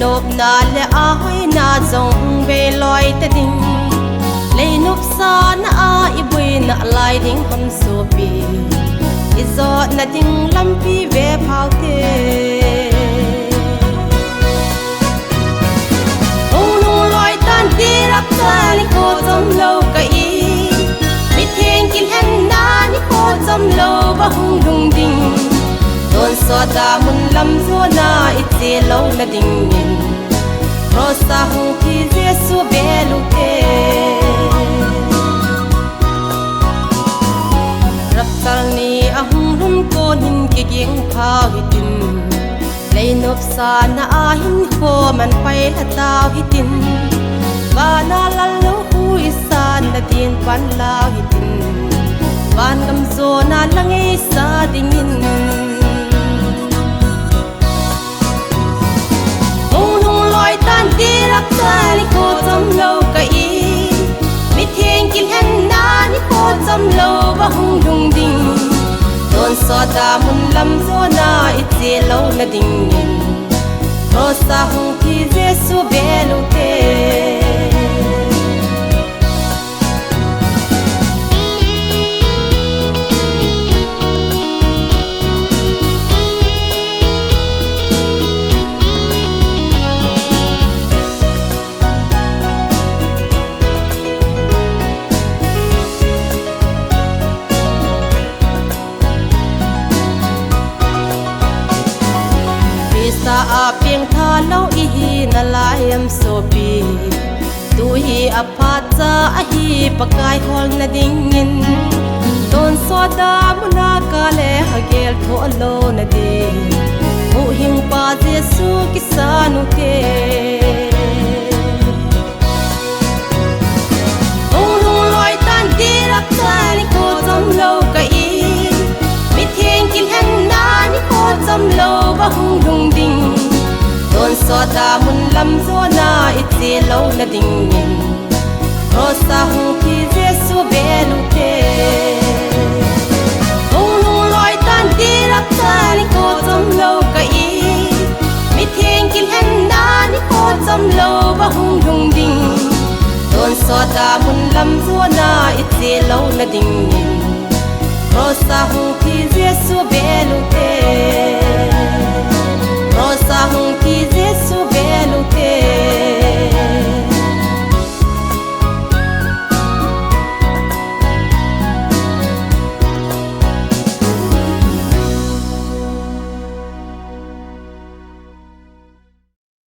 nộp na le ai na dòng về loài ta đình lấy nộp xa na ai bui na lại đình hâm số bì izo na đình lâm pi về phao thế ông nung loài tan đi rắp ta ni cô dòng lâu cái mi thiên kinh hen na ni cô dòng lâu ba hung đung đình don so ta mun lam zo na ite lâu na đình rosa hung ki jesu belu ke rapsal ni ahung lum ko nin ki ging phao hitin lei nop sa na ahin ko man pai la taw hitin ba na lalo hu isan na tin pan la hitin ban gam zo na langi sa dingin đi rắp ta ni cô dòng lâu cái mi thiên kinh hen na ni cô dòng lâu ba hung đung đình don so ta mun lam zo na ite lâu na đình rosa hung ki jesu belu te sa aping tha lo i hi na lai am so pi tu hi apha cha a hi pakai hol na ding in don so da muna ka le hagel tho lo na de mu hing pa jesu ki sanu ke ong loi tan di rap ta ni ko zom lo ka i mi thiên kin hen na ni ko zom lo ba hung đung đình don so ta mun lam zo na ite lâu na ding rosa hung ki jesu belu te ong loi tan di rap ta ni ko zom lo ka i mi thiên kin hen na ni ko zom lo ba hung đung đình don so ta mun lam zo na ite lâu na ding rosa hung ki jesu belu te